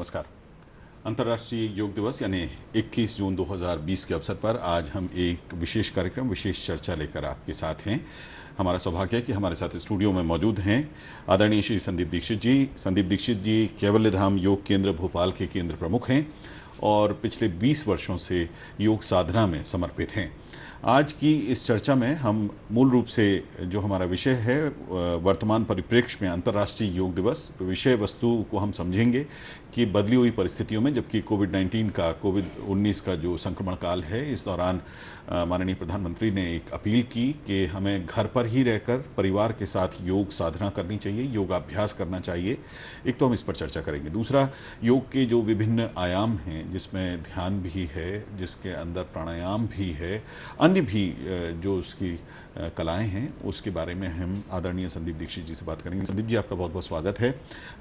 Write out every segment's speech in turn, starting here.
नमस्कार। अंतर्राष्ट्रीय योग दिवस यानी 21 जून 2020 के अवसर पर आज हम एक विशेष कार्यक्रम, विशेष चर्चा लेकर आपके साथ हैं। हमारा सौभाग्य है कि हमारे साथ स्टूडियो में मौजूद हैं आदरणीय श्री संदीप दीक्षित जी। संदीप दीक्षित जी कैवल्य धाम योग केंद्र भोपाल के केंद्र प्रमुख हैं और पिछले 20 वर्षों से योग साधना में समर्पित हैं। आज की इस चर्चा में हम मूल रूप से जो हमारा विषय है वर्तमान परिप्रेक्ष्य में अंतर्राष्ट्रीय योग दिवस, विषय वस्तु को हम समझेंगे कि बदली हुई परिस्थितियों में, जबकि कोविड-19 का जो संक्रमण काल है, इस दौरान माननीय प्रधानमंत्री ने एक अपील की कि हमें घर पर ही रहकर परिवार के साथ योग साधना करनी चाहिए, योगाभ्यास करना चाहिए। एक तो हम इस पर चर्चा करेंगे। दूसरा, योग के जो विभिन्न आयाम हैं, जिसमें ध्यान भी है, जिसके अंदर प्राणायाम भी है, अन्य भी जो उसकी कलाएं हैं, उसके बारे में हम आदरणीय संदीप दीक्षित जी से बात करेंगे। संदीप जी, आपका बहुत बहुत स्वागत है।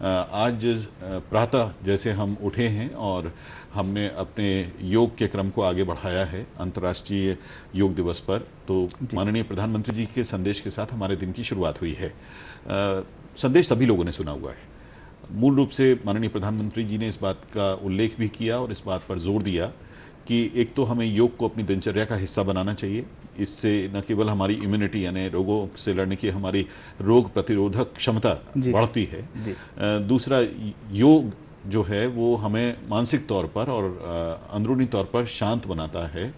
आज प्रातः जैसे हम उठे हैं और हमने अपने योग के क्रम को आगे बढ़ाया है अंतर्राष्ट्रीय योग दिवस पर, तो माननीय प्रधानमंत्री जी के संदेश के साथ हमारे दिन की शुरुआत हुई है। संदेश सभी लोगों ने सुना हुआ है। मूल रूप से माननीय प्रधानमंत्री जी ने इस बात का उल्लेख भी किया और इस बात पर जोर दिया कि एक तो हमें योग को अपनी दिनचर्या का हिस्सा बनाना चाहिए। इससे न केवल हमारी इम्यूनिटी यानी रोगों से लड़ने की हमारी रोग प्रतिरोधक क्षमता बढ़ती है, दूसरा योग जो है वो हमें मानसिक तौर पर और अंदरूनी तौर पर शांत बनाता है,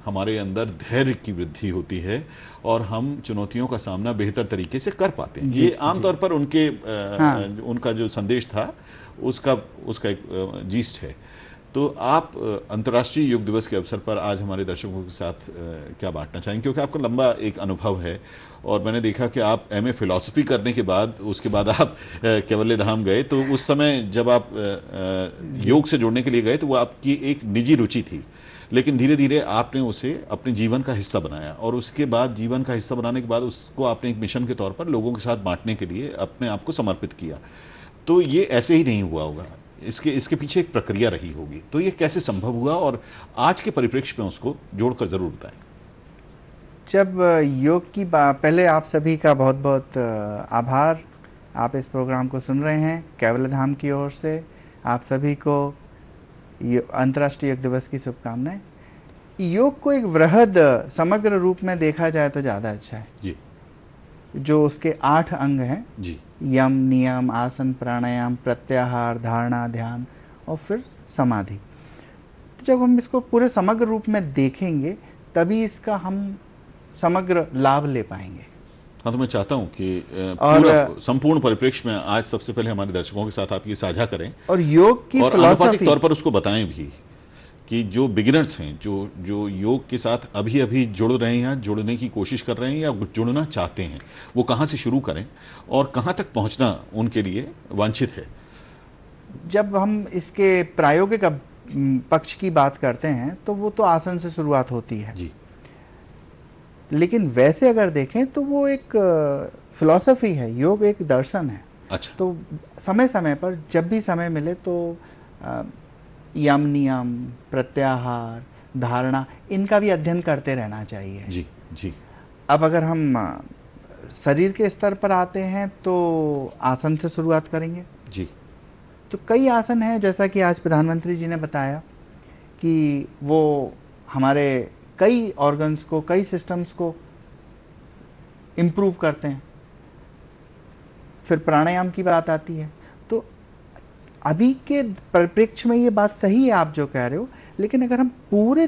हमारे अंदर धैर्य की वृद्धि होती है और हम चुनौतियों का सामना बेहतर तरीके से कर पाते हैं। ये आमतौर पर उनका जो संदेश था उसका एक जीस्ट है। तो आप अंतर्राष्ट्रीय योग दिवस के अवसर पर आज हमारे दर्शकों के साथ क्या बांटना चाहेंगे, क्योंकि आपका लंबा एक अनुभव है और मैंने देखा कि आप एमए फिलॉसफी करने के बाद उसके बाद आप कैवल्य धाम गए, तो उस समय जब आप योग से जुड़ने के लिए गए तो वो आपकी एक निजी रुचि थी, लेकिन धीरे धीरे आपने उसे अपने जीवन का हिस्सा बनाया और उसके बाद जीवन का हिस्सा बनाने के बाद उसको आपने एक मिशन के तौर पर लोगों के साथ बांटने के लिए अपने आप को समर्पित किया। तो ये ऐसे ही नहीं हुआ होगा, इसके पीछे एक प्रक्रिया रही होगी। तो ये कैसे संभव हुआ और आज के परिप्रेक्ष्य में उसको जोड़कर जरूर बताएं। जब योग की पहले आप सभी का बहुत बहुत आभार। आप इस प्रोग्राम को सुन रहे हैं कैवल्य धाम की ओर से। आप सभी को अंतर्राष्ट्रीय योग दिवस की शुभकामनाएं। योग को एक वृहद समग्र रूप में देखा जाए तो ज़्यादा अच्छा है जी। जो उसके 8 अंग हैं जी, यम, नियम, आसन, प्राणायाम, प्रत्याहार, धारणा, ध्यान और फिर समाधि। तो जब हम इसको पूरे समग्र रूप में देखेंगे तभी इसका हम समग्र लाभ ले पाएंगे। हाँ, तो मैं चाहता हूँ कि पूरा संपूर्ण परिप्रेक्ष्य में आज सबसे पहले हमारे दर्शकों के साथ आप ये साझा करें और योग की और आनुपातिक तौर पर उसको बताएं भी कि जो बिगिनर्स हैं, जो योग के साथ अभी अभी जुड़ रहे हैं, जुड़ने की कोशिश कर रहे हैं या जुड़ना चाहते हैं, वो कहाँ से शुरू करें और कहाँ तक पहुँचना उनके लिए वांछित है। जब हम इसके प्रायोगिक पक्ष की बात करते हैं तो वो तो आसन से शुरुआत होती है जी। लेकिन वैसे अगर देखें तो वो एक फिलॉसफी है, योग एक दर्शन है। अच्छा। तो समय समय पर जब भी समय मिले तो यम, नियम, प्रत्याहार, धारणा, इनका भी अध्ययन करते रहना चाहिए। जी जी। अब अगर हम शरीर के स्तर पर आते हैं तो आसन से शुरुआत करेंगे जी। तो कई आसन हैं, जैसा कि आज प्रधानमंत्री जी ने बताया कि वो हमारे कई ऑर्गन्स को, कई सिस्टम्स को इम्प्रूव करते हैं। फिर प्राणायाम की बात आती है। तो अभी के परिप्रेक्ष्य में ये बात सही है आप जो कह रहे हो, लेकिन अगर हम पूरे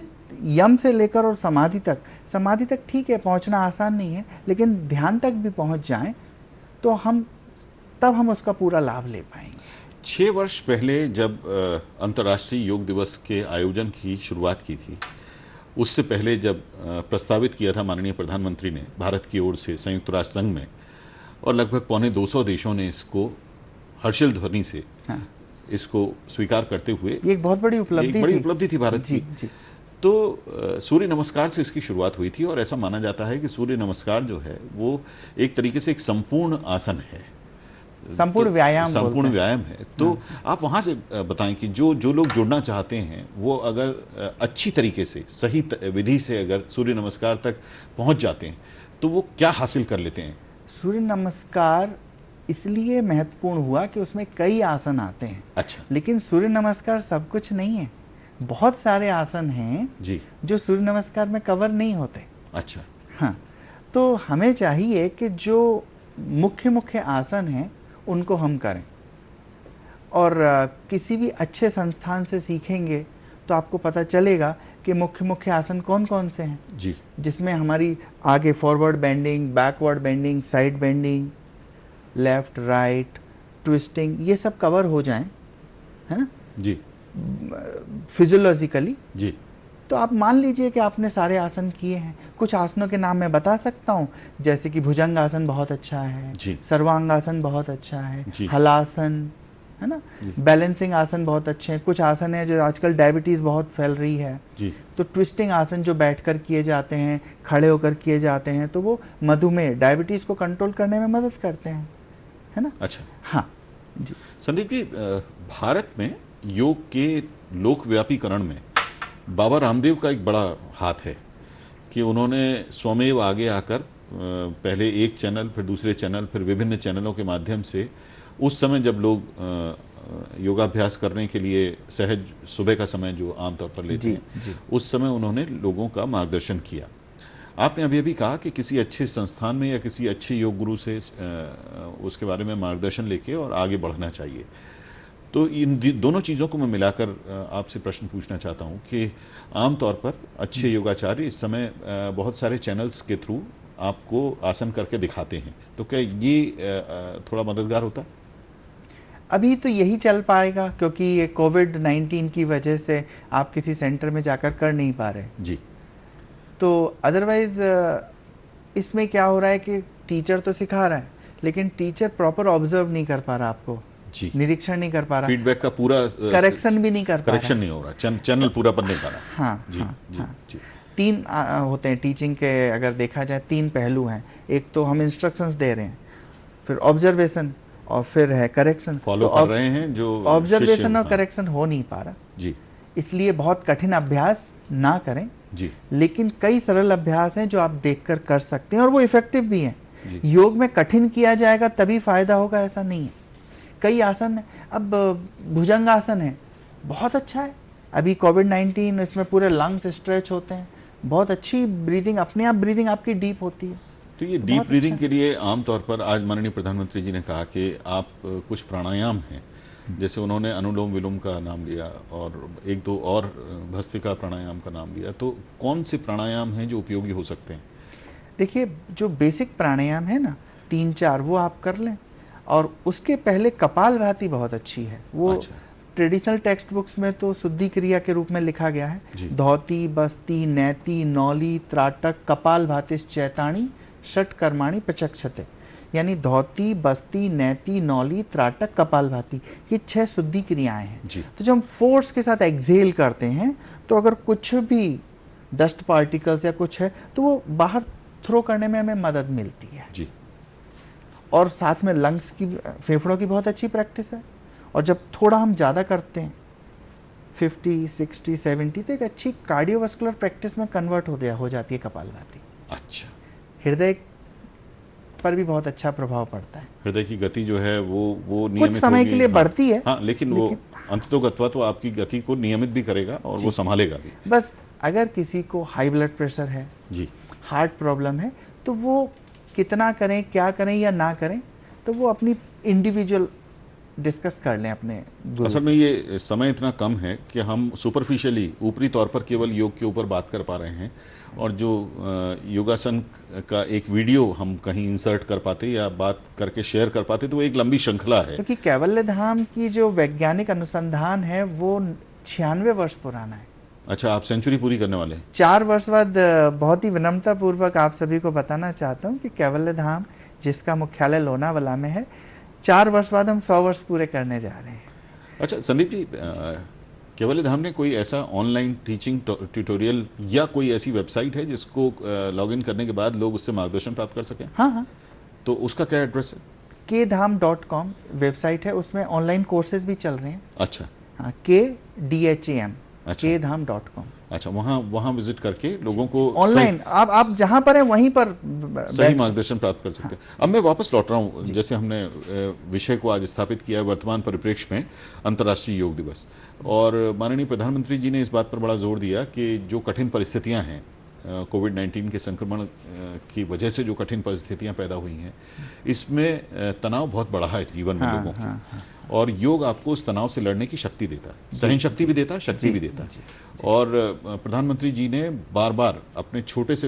यम से लेकर और समाधि तक ठीक है, पहुंचना आसान नहीं है, लेकिन ध्यान तक भी पहुंच जाएं तो तब हम उसका पूरा लाभ ले पाएंगे। 6 वर्ष पहले जब अंतर्राष्ट्रीय योग दिवस के आयोजन की शुरुआत की थी, उससे पहले जब प्रस्तावित किया था माननीय प्रधानमंत्री ने भारत की ओर से संयुक्त राष्ट्र संघ में, और लगभग 250 देशों ने इसको हर्षिल ध्वनि से इसको स्वीकार करते हुए, ये एक बहुत बड़ी उपलब्धि थी भारत की। तो सूर्य नमस्कार से इसकी शुरुआत हुई थी और ऐसा माना जाता है कि सूर्य नमस्कार जो है वो एक तरीके से एक संपूर्ण आसन है, संपूर्ण व्यायाम है। तो आप वहाँ से बताएं कि जो लोग जुड़ना चाहते हैं वो अगर अच्छी तरीके से, सही विधि से अगर सूर्य नमस्कार तक पहुँच जाते हैं तो वो क्या हासिल कर लेते हैं। सूर्य नमस्कार इसलिए महत्वपूर्ण हुआ कि उसमें कई आसन आते हैं। अच्छा लेकिन सूर्य नमस्कार सब कुछ नहीं है, बहुत सारे आसन हैं जी। जो सूर्य नमस्कार में कवर नहीं होते। अच्छा हाँ, तो हमें चाहिए कि जो मुख्य मुख्य आसन हैं उनको हम करें, और किसी भी अच्छे संस्थान से सीखेंगे तो आपको पता चलेगा कि मुख्य मुख्य आसन कौन कौन से हैं जी। जिसमें हमारी आगे forward bending, backward bending, side bending, left right, twisting, ये सब कवर हो जाएं, है ना, जी फिजियोलॉजिकली। जी। तो आप मान लीजिए कि आपने सारे आसन किए हैं। कुछ आसनों के नाम मैं बता सकता हूँ, जैसे कि भुजंग आसन बहुत अच्छा है, जी। सर्वांगासन बहुत अच्छा है, जी। हलासन, है ना, बैलेंसिंग आसन बहुत अच्छे हैं। कुछ आसन है जो आजकल डायबिटीज़ बहुत फैल रही है, जी। तो ट्विस्टिंग आसन जो बैठकर किए जाते हैं, खड़े होकर किए जाते हैं, तो वो मधुमेह, डायबिटीज़ को कंट्रोल करने में मदद करते हैं, है ना। अच्छा हाँ जी। संदीप जी, भारत में योग के लोकव्यापीकरण में बाबा रामदेव का एक बड़ा हाथ है कि उन्होंने स्वमेव आगे आकर पहले एक चैनल, फिर दूसरे चैनल, फिर विभिन्न चैनलों के माध्यम से उस समय जब लोग योगाभ्यास करने के लिए सहज सुबह का समय जो आमतौर पर लेते हैं, उस समय उन्होंने लोगों का मार्गदर्शन किया। आपने अभी अभी कहा कि किसी अच्छे संस्थान में या किसी अच्छे योग गुरु से उसके बारे में मार्गदर्शन लेके और आगे बढ़ना चाहिए। तो इन दोनों चीज़ों को मैं मिलाकर आपसे प्रश्न पूछना चाहता हूँ कि आमतौर पर अच्छे योगाचार्य इस समय बहुत सारे चैनल्स के थ्रू आपको आसन करके दिखाते हैं, तो क्या ये थोड़ा मददगार होता? अभी तो यही चल पाएगा क्योंकि ये कोविड-19 की वजह से आप किसी सेंटर में जाकर कर नहीं पा रहे जी। तो अदरवाइज इसमें क्या हो रहा है कि टीचर तो सिखा रहा है लेकिन टीचर प्रॉपर ऑब्जर्व नहीं कर पा रहा, आपको जी निरीक्षण नहीं कर पा रहा, फीडबैक का पूरा करेक्शन भी नहीं कर पा रहा, करेक्शन नहीं हो रहा, चैनल पूरा पर नहीं पा रहा। हाँ जी हाँ, जी हाँ। जी। तीन होते हैं टीचिंग के, अगर देखा जाए तीन पहलू हैं। एक तो हम इंस्ट्रक्शंस दे रहे हैं, फिर ऑब्जर्वेशन, और फिर है करेक्शन। फॉलो कर रहे हैं जो ऑब्जर्वेशन और हाँ। करेक्शन हो नहीं पा रहा जी। इसलिए बहुत कठिन अभ्यास ना करें जी। लेकिन कई सरल अभ्यास हैं जो आप देखकर कर सकते हैं और वो इफेक्टिव भी हैं। जी। योग में कठिन किया जाएगा तभी फायदा होगा ऐसा नहीं है। कई आसन है, अब भुजंग आसन है, बहुत अच्छा है। अभी कोविड-19 इसमें पूरे लंग्स स्ट्रेच होते हैं, बहुत अच्छी ब्रीदिंग, अपने आप ब्रीदिंग आपकी डीप होती है। तो ये डीप ब्रीदिंग के लिए आमतौर पर आज माननीय प्रधानमंत्री जी ने कहा कि आप कुछ प्राणायाम हैं, जैसे उन्होंने अनुलोम विलोम का नाम लिया और एक दो और भस्त्रिका प्राणायाम का नाम लिया, तो कौन से प्राणायाम हैं जो उपयोगी हो सकते हैं? देखिए, जो बेसिक प्राणायाम है ना 3-4 वो आप कर लें, और उसके पहले कपालभाति बहुत अच्छी है। वो अच्छा। ट्रेडिशनल टेक्स्ट बुक्स में तो शुद्धि क्रिया के रूप में लिखा गया है। धौती, बस्ती, नैति, नौली, त्राटक, कपालभातिश्च चैताणी, षट कर्माणि प्रचक्षते, यानी धौती, बस्ती, नैति, नौली, त्राटक, कपालभाति, ये 6 शुद्धि क्रियाएं हैं। तो जब हम फोर्स के साथ एक्सहेल करते हैं तो अगर कुछ भी डस्ट पार्टिकल्स या कुछ है तो वो बाहर थ्रो करने में हमें मदद मिलती है जी। और साथ में लंग्स की, फेफड़ों की बहुत अच्छी प्रैक्टिस है। और जब थोड़ा हम ज़्यादा करते हैं 50, 60, 70 तो एक अच्छी कार्डियोवास्कुलर प्रैक्टिस में कन्वर्ट हो जाती है कपालभाति। अच्छा। हृदय पर भी बहुत अच्छा प्रभाव पड़ता है। हृदय की गति जो है वो नियमित कुछ समय के लिए बढ़ती है, हाँ, लेकिन वो अंततोगत्वा तो आपकी गति को नियमित भी करेगा और वो संभालेगा भी। बस अगर किसी को हाई ब्लड प्रेशर है जी, हार्ट प्रॉब्लम है, तो वो कितना करें, क्या करें या ना करें, तो वो अपनी इंडिविजुअल डिस्कस कर लें अपने गुरु। असल में ये समय इतना कम है कि हम सुपरफिशियली, ऊपरी तौर पर केवल योग के ऊपर बात कर पा रहे हैं, और जो योगासन का एक वीडियो हम कहीं इंसर्ट कर पाते या बात करके शेयर कर पाते, तो वो एक लंबी श्रृंखला है। क्योंकि कैवल्य धाम की जो वैज्ञानिक अनुसंधान है वो 96 वर्ष पुराना है। अच्छा, आप सेंचुरी पूरी करने वाले हैं? 4 वर्ष बाद बहुत ही विनम्रता पूर्वक आप सभी को बताना चाहता हूँ कि कैवल्य धाम, जिसका मुख्यालय लोनावाला में है, 4 वर्ष बाद हम 100 वर्ष पूरे करने जा रहे हैं। अच्छा संदीप जी, कैवल्य धाम ने कोई ऐसा ऑनलाइन टीचिंग ट्यूटोरियल या कोई ऐसी वेबसाइट है जिसको लॉगिन करने के बाद लोग उससे मार्गदर्शन प्राप्त कर सकें? हाँ हाँ, तो उसका क्या एड्रेस है? kdham.com वेबसाइट है, उसमें ऑनलाइन कोर्सेज भी चल रहे हैं। अच्छा। हाँ, KDHAM, अच्छा। kdham.com। अच्छा, वहाँ विजिट करके लोगों को ऑनलाइन आप जहां पर हैं वहीं पर सही मार्गदर्शन प्राप्त कर सकते हैं। अब मैं वापस लौट रहा हूँ, जैसे हमने विषय को आज स्थापित किया है वर्तमान परिप्रेक्ष्य में अंतर्राष्ट्रीय योग दिवस, और माननीय प्रधानमंत्री जी ने इस बात पर बड़ा जोर दिया कि जो कठिन परिस्थितियां हैं कोविड-19 के संक्रमण की वजह से जो कठिन परिस्थितियां पैदा हुई हैं, इसमें तनाव बहुत बढ़ा है जीवन में लोगों की, और योग आपको उस तनाव से लड़ने की शक्ति देता है, सहन शक्ति भी देता है, शक्ति भी देता है। और प्रधानमंत्री जी ने बार बार अपने छोटे से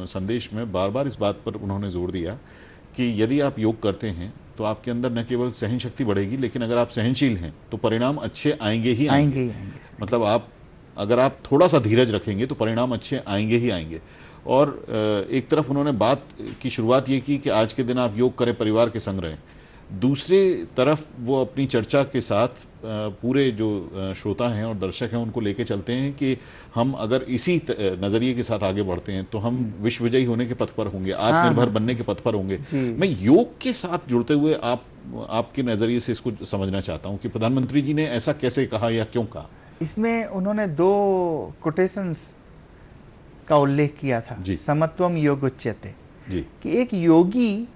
संदेश में बार बार इस बात पर उन्होंने जोर दिया कि यदि आप योग करते हैं तो आपके अंदर न केवल सहन शक्ति बढ़ेगी, लेकिन अगर आप सहनशील हैं तो परिणाम अच्छे आएंगे ही आएंगे। मतलब अगर आप थोड़ा सा धीरज रखेंगे तो परिणाम अच्छे आएंगे ही आएंगे। और एक तरफ उन्होंने बात की शुरुआत ये की कि आज के दिन आप योग करें, परिवार के संग रहें। दूसरी तरफ वो अपनी चर्चा के साथ पूरे जो श्रोता हैं और दर्शक हैं उनको लेके चलते हैं कि हम अगर इसी नज़रिए के साथ आगे बढ़ते हैं तो हम विश्व विजयी होने के पथ पर होंगे, आत्मनिर्भर बनने के पथ पर होंगे। मैं योग के साथ जुड़ते हुए आपके नज़रिए से इसको समझना चाहता हूँ कि प्रधानमंत्री जी ने ऐसा कैसे कहा या क्यों कहा। इसमें उन्होंने 2 कोटेशंस का उल्लेख किया था, समत्वम योगोच्यते, कि एक योगी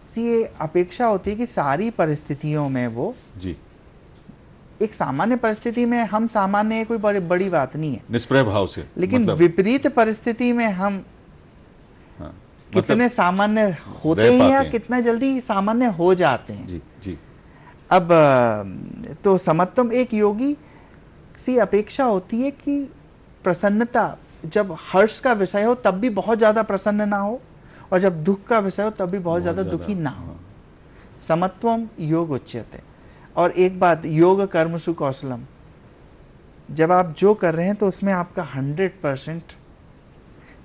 सी ये अपेक्षा होती है कि सारी परिस्थितियों में वो एक सामान्य परिस्थिति में हम सामान्य, कोई बड़ी बात नहीं है, निष्प्रय भाव से, लेकिन विपरीत परिस्थिति में हम कितने सामान्य होते हैं या कितना जल्दी सामान्य हो जाते हैं। जी। अब तो समत्वम, एक योगी सी अपेक्षा होती है कि प्रसन्नता, जब हर्ष का विषय हो तब भी बहुत ज्यादा प्रसन्न ना हो, और जब दुख का विषय हो तब भी बहुत ज्यादा दुखी ना हो। समत्वम योग उच्यते। और एक बात, योग कर्मसु कौशलम, जब आप जो कर रहे हैं तो उसमें आपका 100%,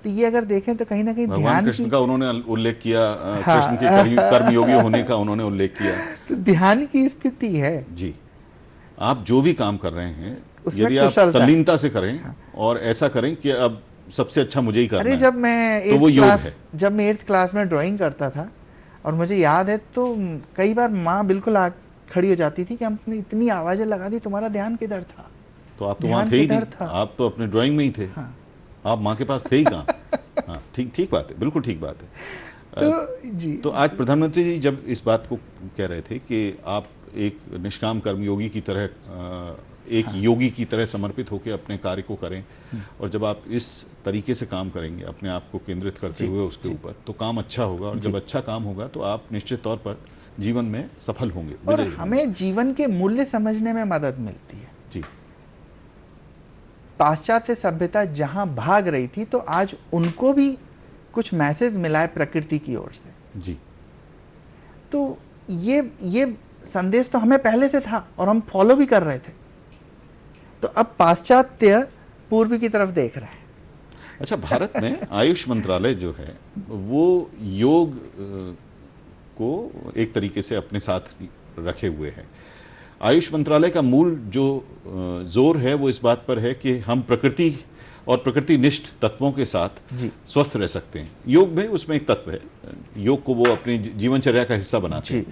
तो ये अगर देखें तो कहीं ना कहीं ध्यान कृष्ण का उन्होंने उल्लेख किया, कृष्ण के कर्मयोगी होने का उन्होंने उल्लेख किया, तो ध्यान की स्थिति है। जी, आप जो भी काम कर रहे हैं यदि आप तल्लीनता से करें और ऐसा करें कि अब सबसे अच्छा मुझे ही करना है। जब मैं तो वो योग है। जब मैं 8th क्लास में ड्राइंग करता था, और मुझे याद है तो कई बार माँ बिल्कुल खड़ी हो जाती थी कि हमने इतनी आवाजें लगा दी, तुम्हारा ध्यान किधर था? तो आप तो वहाँ थे ही नहीं, आप तो अपने ड्राइंग में ही थे। आप माँ के पास थे ही कहाँ? हाँ, ठीक बात है, बिल्कुल ठीक बात है। तो आज प्रधानमंत्री जी जब इस बात को कह रहे थे कि आप एक निष्काम कर्मयोगी की तरह, एक योगी की तरह समर्पित होकर अपने कार्य को करें, और जब आप इस तरीके से काम करेंगे अपने आप को केंद्रित करते हुए उसके ऊपर, तो काम अच्छा होगा, और जब अच्छा काम होगा तो आप निश्चित तौर पर जीवन में सफल होंगे। और हमें जीवन के मूल्य समझने में मदद मिलती है। जी। पाश्चात्य सभ्यता जहां भाग रही थी, तो आज उनको भी कुछ मैसेज मिला है प्रकृति की ओर से। जी। तो ये संदेश तो हमें पहले से था और हम फॉलो भी कर रहे थे, तो अब पाश्चात्य पूर्व की तरफ देख रहे हैं। अच्छा, भारत में आयुष मंत्रालय जो है वो योग को एक तरीके से अपने साथ रखे हुए है। आयुष मंत्रालय का मूल जो जोर है वो इस बात पर है कि हम प्रकृति और प्रकृतिनिष्ठ तत्वों के साथ स्वस्थ रह सकते हैं। योग में उसमें एक तत्व है, योग को वो अपनी जीवनचर्या का हिस्सा बनाते हैं।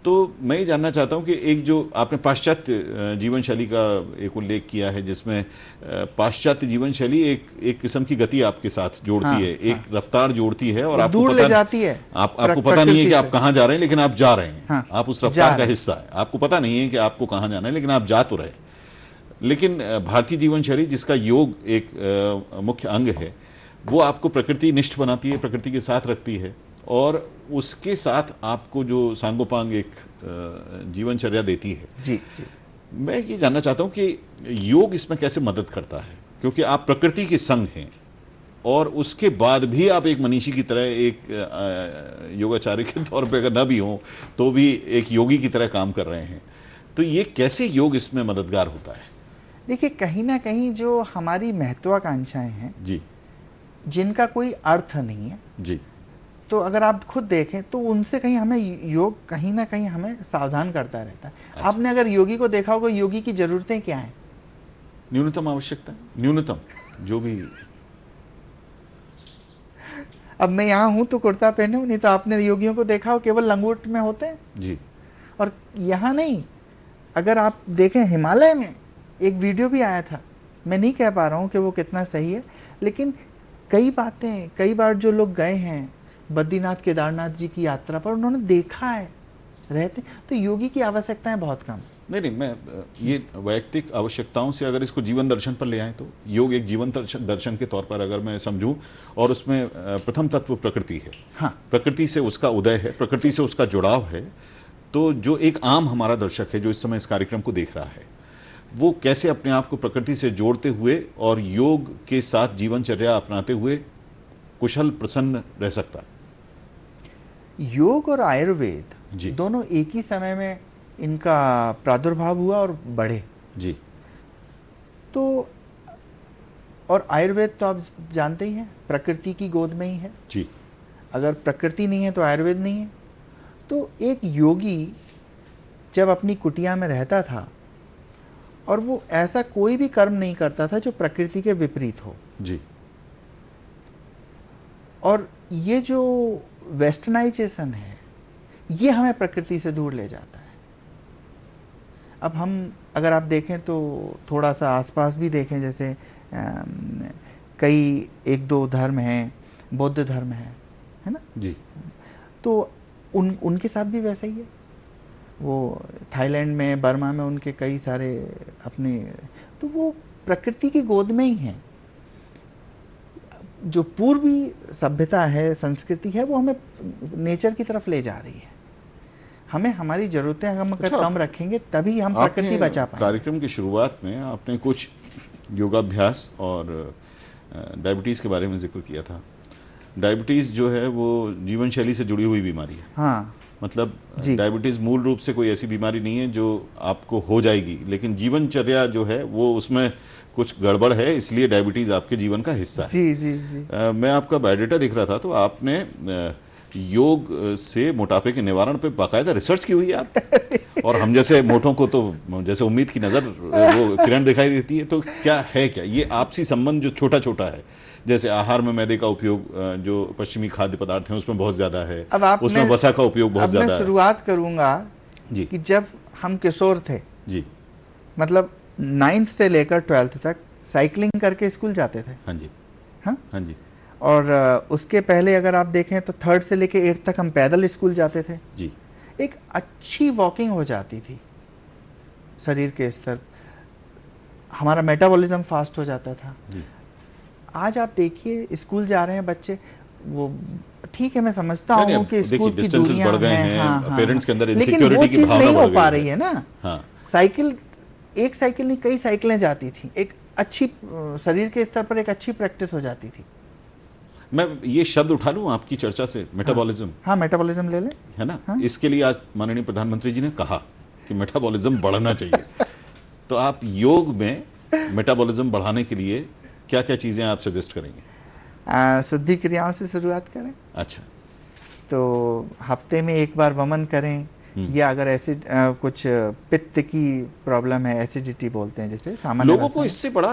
तो मैं ये जानना चाहता हूँ कि एक जो आपने पाश्चात्य जीवन शैली का एक उल्लेख किया है, जिसमें पाश्चात्य जीवन शैली एक किस्म की गति आपके साथ जोड़ती है, एक रफ्तार जोड़ती है, और आपको पता जाती है, आपको पता नहीं है कि आप कहाँ जा रहे हैं, लेकिन आप जा रहे हैं। आप उस रफ्तार का हिस्सा है, आपको पता नहीं है कि आपको कहाँ जाना है, लेकिन आप जा तो रहे। लेकिन भारतीय जीवन शैली, जिसका योग एक मुख्य अंग है, वो आपको प्रकृति निष्ठ बनाती है, प्रकृति के साथ रखती है, और उसके साथ आपको जो सांगोपांग एक जीवनचर्या देती है। जी। मैं ये जानना चाहता हूँ कि योग इसमें कैसे मदद करता है, क्योंकि आप प्रकृति के संग हैं और उसके बाद भी आप एक मनीषी की तरह, एक योगाचार्य के तौर पे अगर न भी हो तो भी एक योगी की तरह काम कर रहे हैं। तो ये कैसे योग इसमें मददगार होता है? देखिए, कहीं ना कहीं जो हमारी महत्वाकांक्षाएं हैं जी, जिनका कोई अर्थ नहीं है जी, तो अगर आप खुद देखें तो उनसे कहीं हमें योग कहीं ना कहीं हमें सावधान करता रहता है। अच्छा। आपने अगर योगी को देखा होगा, योगी की जरूरतें क्या हैं? न्यूनतम आवश्यकता, न्यूनतम जो भी। अब मैं यहाँ हूं तो कुर्ता पहने हूं, नहीं तो आपने योगियों को देखा हो केवल लंगोट में होते हैं जी। और यहाँ नहीं, अगर आप देखें हिमालय में एक वीडियो भी आया था मैं नहीं कह पा रहा हूँ कि वो कितना सही है, लेकिन कई बातें, कई बार जो लोग गए हैं बद्रीनाथ केदारनाथ जी की यात्रा पर, उन्होंने देखा है रहते, तो योगी की आवश्यकताएं बहुत कम। नहीं, मैं ये वैयक्तिक आवश्यकताओं से अगर इसको जीवन दर्शन पर ले आए तो योग एक जीवन दर्शन के तौर पर अगर मैं समझूं, और उसमें प्रथम तत्व प्रकृति है। हाँ, प्रकृति से उसका उदय है, प्रकृति से उसका जुड़ाव है। तो जो एक आम हमारा दर्शक है जो इस समय इस कार्यक्रम को देख रहा है, वो कैसे अपने आप को प्रकृति से जोड़ते हुए और योग के साथ जीवनचर्या अपनाते हुए कुशल प्रसन्न रह सकता है? योग और आयुर्वेद जी दोनों एक ही समय में इनका प्रादुर्भाव हुआ और बढ़े। जी। तो और आयुर्वेद तो आप जानते ही हैं प्रकृति की गोद में ही है। जी। अगर प्रकृति नहीं है तो आयुर्वेद नहीं है। तो एक योगी जब अपनी कुटिया में रहता था और वो ऐसा कोई भी कर्म नहीं करता था जो प्रकृति के विपरीत हो। जी। और ये जो वेस्टर्नाइजेशन है ये हमें प्रकृति से दूर ले जाता है। अब हम अगर आप देखें तो थोड़ा सा आसपास भी देखें, जैसे कई एक दो धर्म हैं, बौद्ध धर्म है ना जी। तो उनके साथ भी वैसा ही है। वो थाईलैंड में, बर्मा में उनके कई सारे अपने, तो वो प्रकृति की गोद में ही हैं। जो पूर्वी सभ्यता है, संस्कृति है, वो हमें नेचर की तरफ ले जा रही है। हमें हमारी ज़रूरतें हम अगर कम रखेंगे तभी हम प्रकृति बचा पाएंगे। कार्यक्रम की शुरुआत में आपने कुछ योगाभ्यास और डायबिटीज़ के बारे में जिक्र किया था। डायबिटीज़ जो है वो जीवन शैली से जुड़ी हुई बीमारी है। हाँ, मतलब डायबिटीज़ मूल रूप से कोई ऐसी बीमारी नहीं है जो आपको हो जाएगी, लेकिन जीवनचर्या जो है वो उसमें कुछ गड़बड़ है, इसलिए डायबिटीज़ आपके जीवन का हिस्सा है। जी जी जी। मैं आपका बायोडाटा देख रहा था तो आपने योग से मोटापे के निवारण पे बाकायदा रिसर्च की हुई है आप। और हम जैसे मोटों को तो जैसे उम्मीद की नज़र वो किरण दिखाई देती है। तो क्या है, क्या ये आपसी संबंध जो छोटा छोटा है, जैसे आहार में मैदे का उपयोग जो पश्चिमी खाद्य पदार्थ हैं उसमें बहुत ज़्यादा है, उसमें वसा का उपयोग बहुत ज़्यादा है। मैं शुरुआत करूँगा जी कि जब हम किशोर थे, जी, मतलब 9th से लेकर 12th तक साइकिलिंग करके स्कूल जाते थे। हाँ जी, हाँ हाँ जी। और उसके पहले अगर आप देखें तो 3rd से लेकर 8th तक हम पैदल स्कूल जाते थे। जी। एक अच्छी वॉकिंग हो जाती थी, शरीर के स्तर, हमारा मेटाबॉलिज्म फास्ट हो जाता था। जी। आज आप देखिए स्कूल जा रहे हैं बच्चे, वो ठीक है मैं समझता हूँ कि स्कूल की दूरियां बढ़ गए हैं, हाँ, पेरेंट्स के अंदर लेकिन इनसिक्योरिटी वो की चीज़ भावना नहीं बढ़ हो गई पा है। रही है ना। हाँ। साइकिल, एक साइकिल नहीं कई साइकिलें जाती थी, एक अच्छी शरीर के स्तर पर एक अच्छी प्रैक्टिस हो जाती थी। मैं ये शब्द उठा लूँ आपकी चर्चा से, मेटाबॉलिज्म। हाँ, मेटाबॉलिज्म ले लें, है ना। हाँ? इसके लिए आज माननीय प्रधानमंत्री जी ने कहा कि मेटाबॉलिज्म बढ़ना चाहिए। तो आप योग में मेटाबॉलिज्म बढ़ाने के लिए क्या क्या चीज़ें आप सजेस्ट करेंगे? शुद्धि क्रियाओं से शुरुआत करें। अच्छा। तो हफ्ते में एक बार वमन करें, या अगर एसिड कुछ पित्त की प्रॉब्लम है, एसिडिटी बोलते हैं जैसे सामान्य लोगों को इससे बड़ा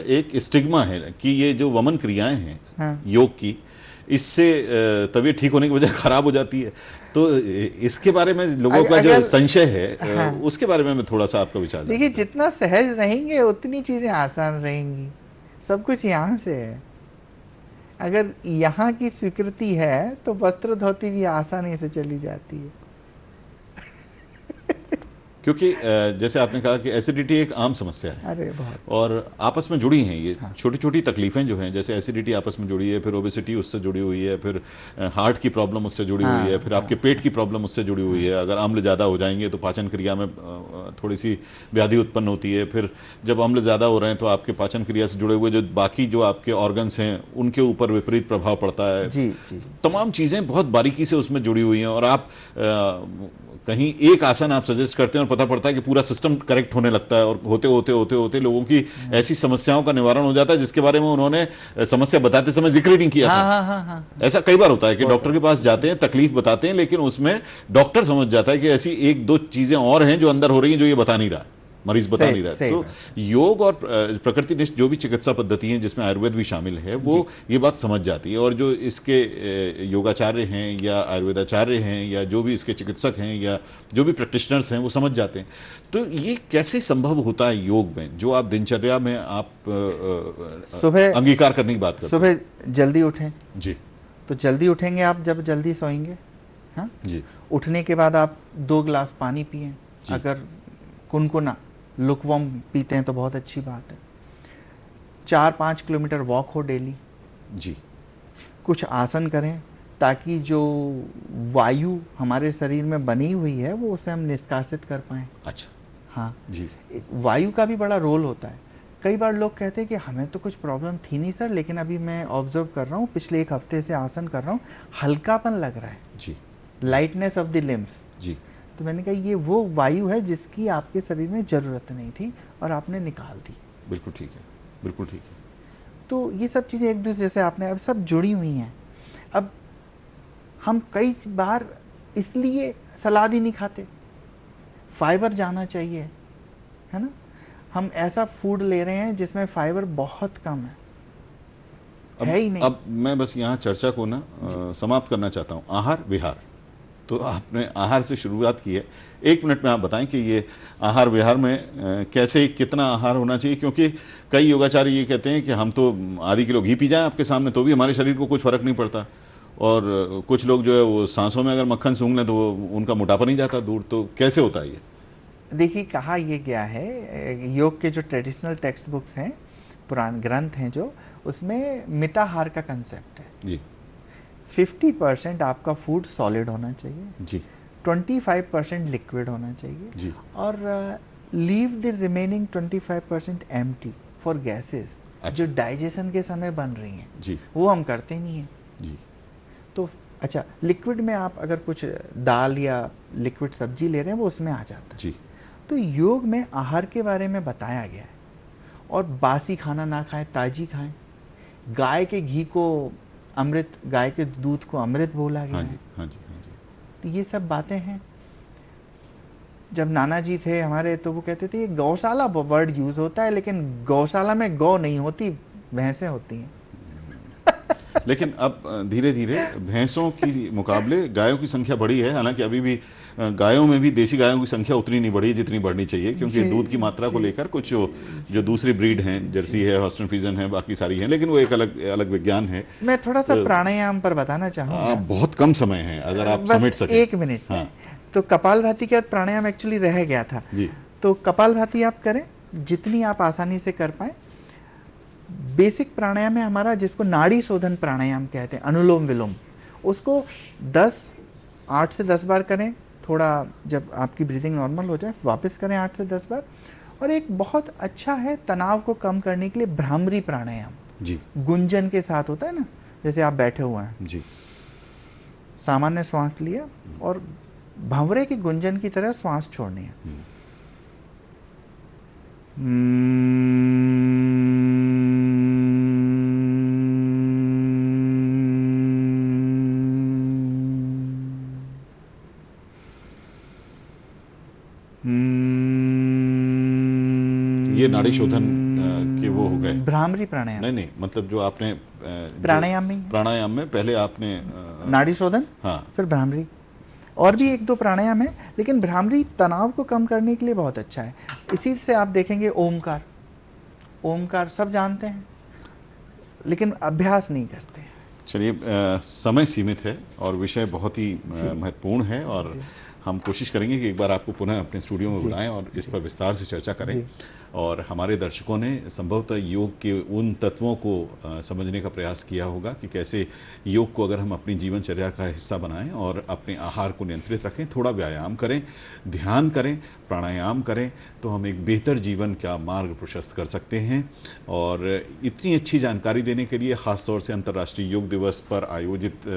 एक स्टिग्मा है कि ये जो वमन क्रियाएं हैं हाँ। योग की, इससे तबीयत ठीक होने की वजह खराब हो जाती है। तो इसके बारे में लोगों का जो संशय है, हाँ। उसके बारे में मैं थोड़ा सा आपका विचार। देखिए, जितना सहज रहेंगे उतनी चीज़ें आसान रहेंगी। सब कुछ यहाँ से है। अगर यहाँ की स्वीकृति है तो वस्त्र धोती भी आसानी से चली जाती है। क्योंकि जैसे आपने कहा कि एसिडिटी एक आम समस्या है। अरे बहुत। और आपस में जुड़ी हैं ये। हाँ। छोटी छोटी तकलीफ़ें जो हैं, जैसे एसिडिटी आपस में जुड़ी है, फिर ओबेसिटी उससे जुड़ी हुई है, फिर हार्ट की प्रॉब्लम उससे जुड़ी हुई है, फिर आपके पेट की प्रॉब्लम उससे जुड़ी हुई है। अगर अम्ल ज़्यादा हो जाएंगे तो पाचन क्रिया में थोड़ी सी व्याधि उत्पन्न होती है। फिर जब अम्ल ज़्यादा हो रहे हैं तो आपके पाचन क्रिया से जुड़े हुए जो बाकी जो आपके ऑर्गन्स हैं उनके ऊपर विपरीत प्रभाव पड़ता है। जी जी। तमाम चीज़ें बहुत बारीकी से उसमें जुड़ी हुई हैं। और आप कहीं एक आसन आप सजेस्ट करते हैं और पता पड़ता है कि पूरा सिस्टम करेक्ट होने लगता है, और होते होते होते होते लोगों की ऐसी समस्याओं का निवारण हो जाता है जिसके बारे में उन्होंने समस्या बताते समय जिक्र ही नहीं किया था। हाँ हाँ हाँ। ऐसा कई बार होता है कि डॉक्टर के पास जाते हैं, तकलीफ बताते हैं, लेकिन उसमें डॉक्टर समझ जाता है कि ऐसी एक दो चीजें और हैं जो अंदर हो रही हैं जो ये बता नहीं रहा। मरीज बता सही- नहीं रहा है। सही तो बात। योग और प्रकृतिनिष्ठ जो भी चिकित्सा पद्धति हैं जिसमें आयुर्वेद भी शामिल है वो ये बात समझ जाती है, और जो इसके योगाचार्य हैं या आयुर्वेदाचार्य हैं या जो भी इसके चिकित्सक हैं या जो भी प्रैक्टिशनर्स हैं वो समझ जाते हैं। तो ये कैसे संभव होता है योग में, जो आप दिनचर्या में आप सुबह अंगीकार करने की बात करते हैं? सुबह जल्दी उठें, जी तो जल्दी उठेंगे आप जब जल्दी सोएंगे। हाँ, जी उठने के बाद आप 2 गिलास पानी पिएं, जी। अगर कुनकुना लुकवॉर्म पीते हैं तो बहुत अच्छी बात है। 4-5 किलोमीटर वॉक हो डेली। जी कुछ आसन करें ताकि जो वायु हमारे शरीर में बनी हुई है वो उसे हम निष्कासित कर पाएँ। अच्छा हाँ, जी एक वायु का भी बड़ा रोल होता है। कई बार लोग कहते हैं कि हमें तो कुछ प्रॉब्लम थी नहीं सर, लेकिन अभी मैं ऑब्जर्व कर रहा हूँ, पिछले 1 हफ्ते से आसन कर रहा हूँ, हल्कापन लग रहा है, जी लाइटनेस ऑफ द लिम्स। जी तो मैंने कहा ये वो वायु है जिसकी आपके शरीर में ज़रूरत नहीं थी और आपने निकाल दी। बिल्कुल ठीक है, बिल्कुल ठीक है। तो ये सब चीज़ें एक दूसरे से आपने अब सब जुड़ी हुई हैं। अब हम कई बार इसलिए सलाद ही नहीं खाते, फाइबर जाना चाहिए, है ना। हम ऐसा फूड ले रहे हैं जिसमें फाइबर बहुत कम है ही नहीं। अब मैं बस यहाँ चर्चा को ना समाप्त करना चाहता हूँ। आहार विहार, तो आपने आहार से शुरुआत की है। 1 मिनट में आप बताएं कि ये आहार विहार में कैसे कितना आहार होना चाहिए, क्योंकि कई योगाचार्य ये कहते हैं कि हम तो आधी किलो घी पी जाएं आपके सामने तो भी हमारे शरीर को कुछ फर्क नहीं पड़ता, और कुछ लोग जो है वो सांसों में अगर मक्खन सूंघ लें तो उनका मोटापा नहीं जाता दूर। तो कैसे होता है ये? देखिए, कहा यह गया है, योग के जो ट्रेडिशनल टेक्स्ट बुक्स हैं, पुराने ग्रंथ हैं जो, उसमें मिताहार का कंसेप्ट है जी 50% आपका फूड सॉलिड होना चाहिए जी 25% लिक्विड होना चाहिए जी और leave the remaining 25% empty for gases जो डाइजेशन के समय बन रही हैं जी वो हम करते नहीं हैं जी तो अच्छा लिक्विड में आप अगर कुछ दाल या लिक्विड सब्जी ले रहे हैं वो उसमें आ जाता है जी तो योग में आहार के बारे में बताया गया है और बासी खाना ना खाएं ताजी खाएं गाय के घी को अमृत गाय के दूध को अमृत बोला गया हाँ है जी हाँ जी हाँ जी तो ये सब बातें हैं जब नाना जी थे हमारे तो वो कहते थे ये गौशाला वर्ड यूज होता है लेकिन गौशाला में गौ नहीं होती भैंसें होती हैं लेकिन अब धीरे धीरे भैंसों की मुकाबले गायों की संख्या बढ़ी है हालांकि अभी भी गायों में भी देसी गायों की संख्या उतनी नहीं बढ़ी जितनी बढ़नी चाहिए क्योंकि दूध की मात्रा को लेकर कुछ जो दूसरी ब्रीड हैं जर्सी है हॉस्टन फ्रीजन है बाकी सारी हैं लेकिन वो एक अलग अलग विज्ञान है। मैं थोड़ा सा प्राणायाम पर बताना चाहूँगा बहुत कम समय है अगर आप समेट सकें 1 मिनट हाँ तो कपालभाति के बाद प्राणायाम एक्चुअली रह गया था जी तो कपालभाति आप करें जितनी आप आसानी से कर पाए। बेसिक प्राणायाम है हमारा जिसको नाड़ी शोधन प्राणायाम कहते हैं अनुलोम विलोम उसको 8 से 10 बार करें थोड़ा जब आपकी ब्रीथिंग नॉर्मल हो जाए वापस करें 8 से 10 बार। और एक बहुत अच्छा है तनाव को कम करने के लिए भ्रामरी प्राणायाम जी गुंजन के साथ होता है ना जैसे आप बैठे हुए हैं जी सामान्य श्वास लिया और भंवरे की गुंजन की तरह श्वास छोड़नी है। ये नाड़ी शोधन के वो हो गए भ्रामरी प्राणायाम नहीं मतलब जो आपने प्राणायाम में पहले आपने नाड़ी शोधन हाँ फिर भ्रामरी और भी 1-2 प्राणायाम है लेकिन भ्रामरी तनाव को कम करने के लिए बहुत अच्छा है। इसी से आप देखेंगे ओमकार सब जानते हैं लेकिन अभ्यास नहीं करते। चलिए समय सीमित है और विषय बहुत ही महत्वपूर्ण है और हम कोशिश करेंगे कि एक बार आपको पुनः अपने स्टूडियो में बुलाएं और इस पर विस्तार से चर्चा करें और हमारे दर्शकों ने संभवतः योग के उन तत्वों को समझने का प्रयास किया होगा कि कैसे योग को अगर हम अपनी जीवनचर्या का हिस्सा बनाएं और अपने आहार को नियंत्रित रखें थोड़ा व्यायाम करें ध्यान करें प्राणायाम करें तो हम एक बेहतर जीवन का मार्ग प्रशस्त कर सकते हैं। और इतनी अच्छी जानकारी देने के लिए ख़ास तौर से अंतर्राष्ट्रीय योग दिवस पर आयोजित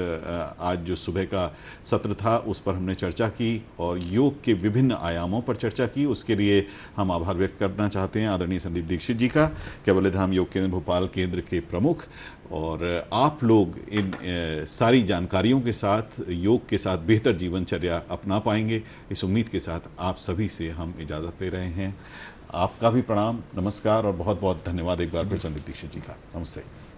आज जो सुबह का सत्र था उस पर हमने चर्चा की और योग के विभिन्न आयामों पर चर्चा की उसके लिए हम आभार व्यक्त करना चाहते हैं आदरणीय संदीप दीक्षित जी का कैवल्यधाम योग केंद्र भोपाल केंद्र के प्रमुख। और आप लोग इन सारी जानकारियों के साथ योग के साथ बेहतर जीवनचर्या अपना पाएंगे इस उम्मीद के साथ आप सभी से हम इजाज़त ले रहे हैं। आपका भी प्रणाम, नमस्कार और बहुत बहुत धन्यवाद एक बार फिर संदीप दीक्षित जी का। नमस्ते।